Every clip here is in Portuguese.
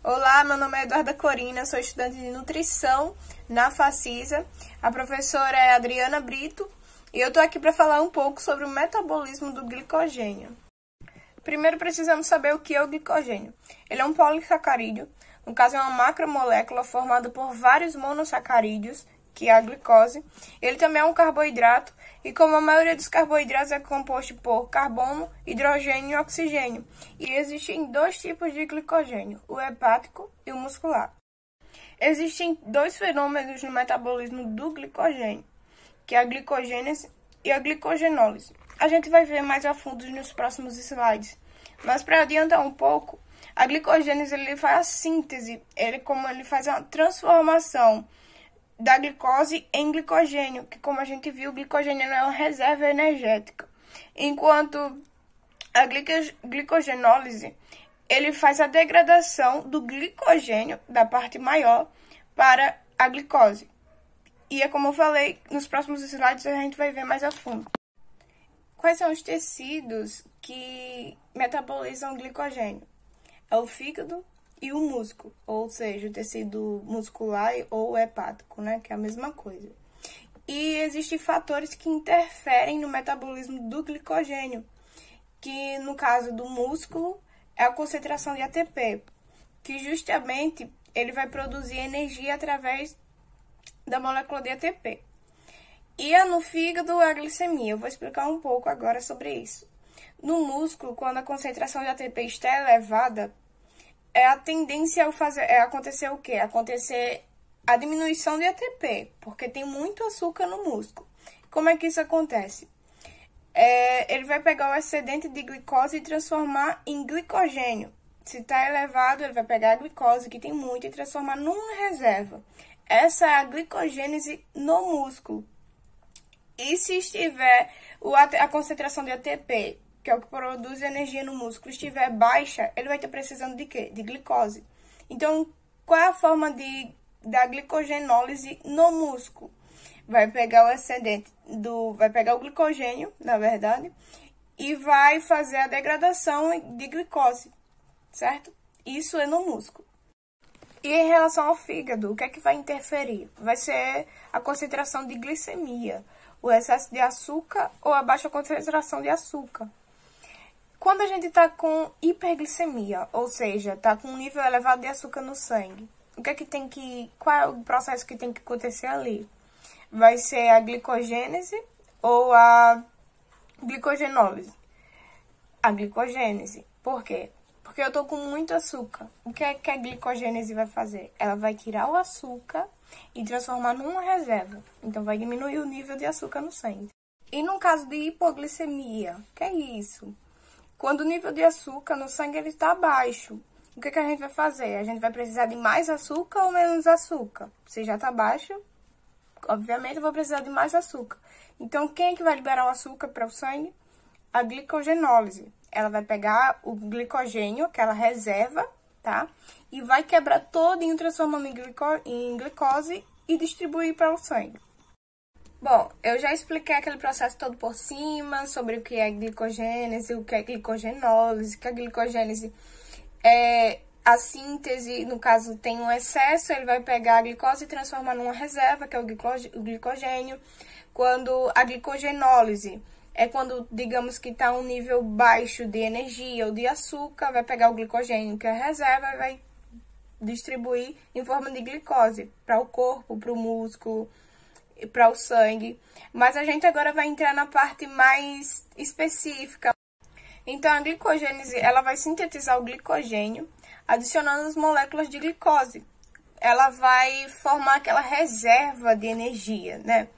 Olá, meu nome é Eduarda Corina, sou estudante de nutrição na Facisa. A professora é Adriana Brito e eu tô aqui para falar um pouco sobre o metabolismo do glicogênio. Primeiro precisamos saber o que é o glicogênio. Ele é um polissacarídeo, no caso é uma macromolécula formada por vários monossacarídeos, que é a glicose. Ele também é um carboidrato e, como a maioria dos carboidratos, é composto por carbono, hidrogênio e oxigênio. E existem dois tipos de glicogênio, o hepático e o muscular. Existem dois fenômenos no metabolismo do glicogênio, que é a glicogênese e a glicogenólise. A gente vai ver mais a fundo nos próximos slides. Mas para adiantar um pouco, a glicogênese ele faz a síntese, ele faz a transformação da glicose em glicogênio, que, como a gente viu, o glicogênio é uma reserva energética. Enquanto a glicogenólise, ele faz a degradação do glicogênio, da parte maior, para a glicose. E é como eu falei, nos próximos slides a gente vai ver mais a fundo. Quais são os tecidos que metabolizam o glicogênio? É o fígado e o músculo, ou seja, o tecido muscular ou hepático, né, que é a mesma coisa. E existem fatores que interferem no metabolismo do glicogênio, que no caso do músculo é a concentração de ATP, que justamente ele vai produzir energia através da molécula de ATP. E no fígado é a glicemia. Eu vou explicar um pouco agora sobre isso. No músculo, quando a concentração de ATP está elevada, a tendência é acontecer o quê? Acontecer a diminuição de ATP, porque tem muito açúcar no músculo. Como é que isso acontece? Ele vai pegar o excedente de glicose e transformar em glicogênio. Se está elevado, ele vai pegar a glicose, que tem muito, e transformar numa reserva. Essa é a glicogênese no músculo. E se estiver a concentração de ATP, que é o que produz energia no músculo, estiver baixa, ele vai estar precisando de quê? De glicose. Então, qual é a forma da glicogenólise no músculo? Vai pegar o excedente vai pegar o glicogênio, na verdade, e vai fazer a degradação de glicose, certo? Isso é no músculo. E em relação ao fígado, o que é que vai interferir? Vai ser a concentração de glicemia, o excesso de açúcar ou a baixa concentração de açúcar. Quando a gente está com hiperglicemia, ou seja, está com um nível elevado de açúcar no sangue, qual é o processo que tem que acontecer ali? Vai ser a glicogênese ou a glicogenólise? A glicogênese. Por quê? Porque eu estou com muito açúcar. O que é que a glicogênese vai fazer? Ela vai tirar o açúcar e transformar numa reserva. Então, vai diminuir o nível de açúcar no sangue. E no caso de hipoglicemia, o que é isso? Quando o nível de açúcar no sangue está baixo, o que a gente vai fazer? A gente vai precisar de mais açúcar ou menos açúcar? Se já está baixo, obviamente eu vou precisar de mais açúcar. Então, quem é que vai liberar o açúcar para o sangue? A glicogenólise. Ela vai pegar o glicogênio, aquela reserva, tá? E vai quebrar todinho, transformando em glicose e distribuir para o sangue. Bom, eu já expliquei aquele processo todo por cima, sobre o que é glicogênese, o que é glicogenólise, que a glicogênese é a síntese, no caso tem um excesso, ele vai pegar a glicose e transformar numa reserva, que é o glicogênio. Quando a glicogenólise é quando, digamos que está um nível baixo de energia ou de açúcar, vai pegar o glicogênio, que é a reserva, e vai distribuir em forma de glicose para o corpo, para o músculo, para o sangue. Mas a gente agora vai entrar na parte mais específica. Então, a glicogênese, ela vai sintetizar o glicogênio, adicionando as moléculas de glicose. Ela vai formar aquela reserva de energia, né?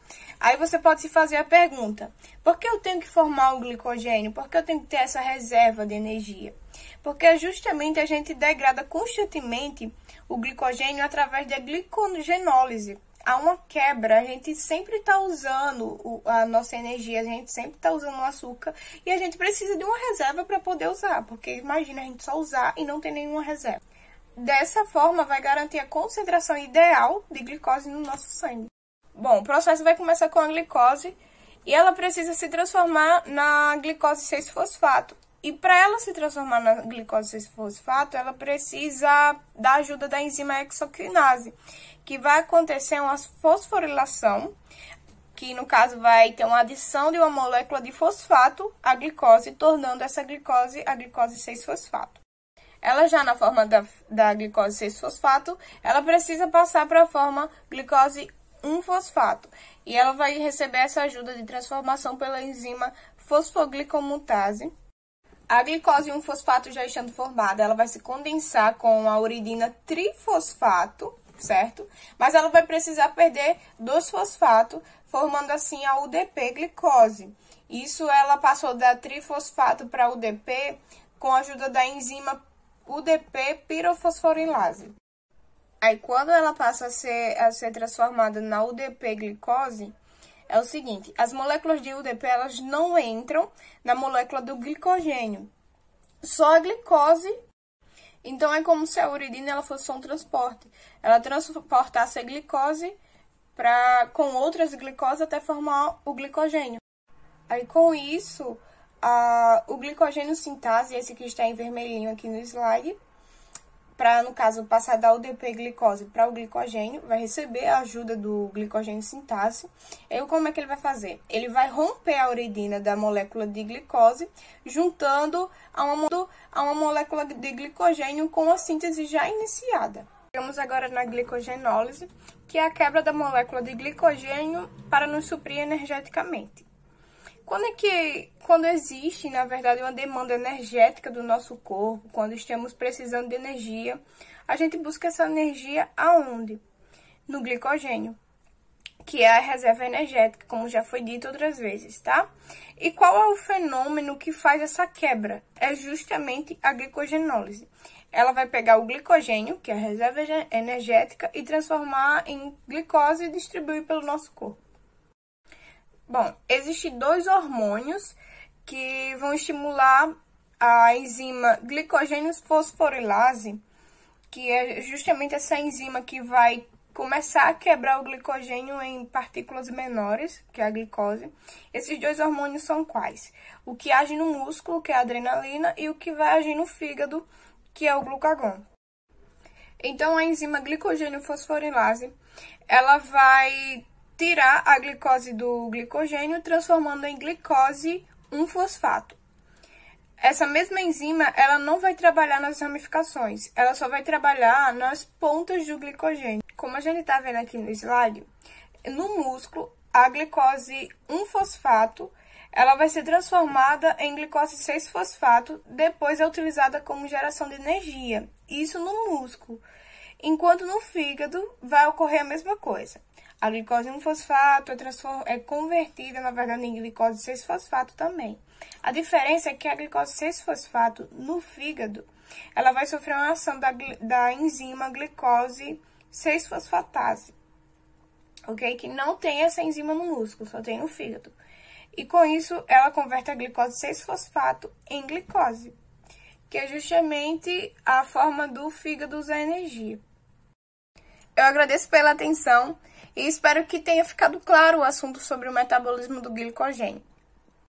Aí você pode se fazer a pergunta: por que eu tenho que formar o glicogênio? Por que eu tenho que ter essa reserva de energia? Porque justamente a gente degrada constantemente o glicogênio através da glicogenólise. Há uma quebra, a gente sempre está usando a nossa energia, a gente sempre está usando o açúcar e a gente precisa de uma reserva para poder usar, porque imagina a gente só usar e não ter nenhuma reserva. Dessa forma, vai garantir a concentração ideal de glicose no nosso sangue. Bom, o processo vai começar com a glicose e ela precisa se transformar na glicose 6-fosfato, E para ela se transformar na glicose 6-fosfato, ela precisa da ajuda da enzima hexoquinase, que vai acontecer uma fosforilação, que no caso vai ter uma adição de uma molécula de fosfato à glicose, tornando essa glicose a glicose 6-fosfato. Ela já na forma da glicose 6-fosfato, ela precisa passar para a forma glicose 1-fosfato. E ela vai receber essa ajuda de transformação pela enzima fosfoglicomutase. A glicose 1-fosfato já estando formada, ela vai se condensar com a uridina trifosfato, certo? Mas ela vai precisar perder 2 fosfatos, formando assim a UDP-glicose. Isso ela passou da trifosfato para UDP com a ajuda da enzima UDP-pirofosforilase. Aí, quando ela passa a ser transformada na UDP-glicose, é o seguinte, as moléculas de UDP, elas não entram na molécula do glicogênio, só a glicose. Então, é como se a uridina ela fosse só um transporte. Ela transportasse a glicose com outras glicoses até formar o glicogênio. Aí, com isso, o glicogênio sintase, esse que está em vermelhinho aqui no slide, para, no caso, passar da UDP-glicose para o glicogênio, vai receber a ajuda do glicogênio sintase. E como é que ele vai fazer? Ele vai romper a uridina da molécula de glicose, juntando a uma molécula de glicogênio com a síntese já iniciada. Chegamos agora na glicogenólise, que é a quebra da molécula de glicogênio para nos suprir energeticamente. Quando existe, na verdade, uma demanda energética do nosso corpo, quando estamos precisando de energia, a gente busca essa energia aonde? No glicogênio, que é a reserva energética, como já foi dito outras vezes, tá? E qual é o fenômeno que faz essa quebra? É justamente a glicogenólise. Ela vai pegar o glicogênio, que é a reserva energética, e transformar em glicose e distribuir pelo nosso corpo. Bom, existem 2 hormônios que vão estimular a enzima glicogênio fosforilase, que é justamente essa enzima que vai começar a quebrar o glicogênio em partículas menores, que é a glicose. Esses 2 hormônios são quais? O que age no músculo, que é a adrenalina, e o que vai agir no fígado, que é o glucagon. Então, a enzima glicogênio fosforilase, ela vai tirar a glicose do glicogênio, transformando em glicose 1-fosfato. Essa mesma enzima, ela não vai trabalhar nas ramificações, ela só vai trabalhar nas pontas do glicogênio. Como a gente está vendo aqui no slide, no músculo, a glicose 1-fosfato, ela vai ser transformada em glicose 6-fosfato, depois é utilizada como geração de energia, isso no músculo. Enquanto no fígado, vai ocorrer a mesma coisa. A glicose 1-fosfato é convertida, na verdade, em glicose 6-fosfato também. A diferença é que a glicose 6-fosfato no fígado, ela vai sofrer uma ação da enzima glicose 6-fosfatase, ok? Que não tem essa enzima no músculo, só tem no fígado. E com isso, ela converte a glicose 6-fosfato em glicose, que é justamente a forma do fígado usar energia. Eu agradeço pela atenção e espero que tenha ficado claro o assunto sobre o metabolismo do glicogênio.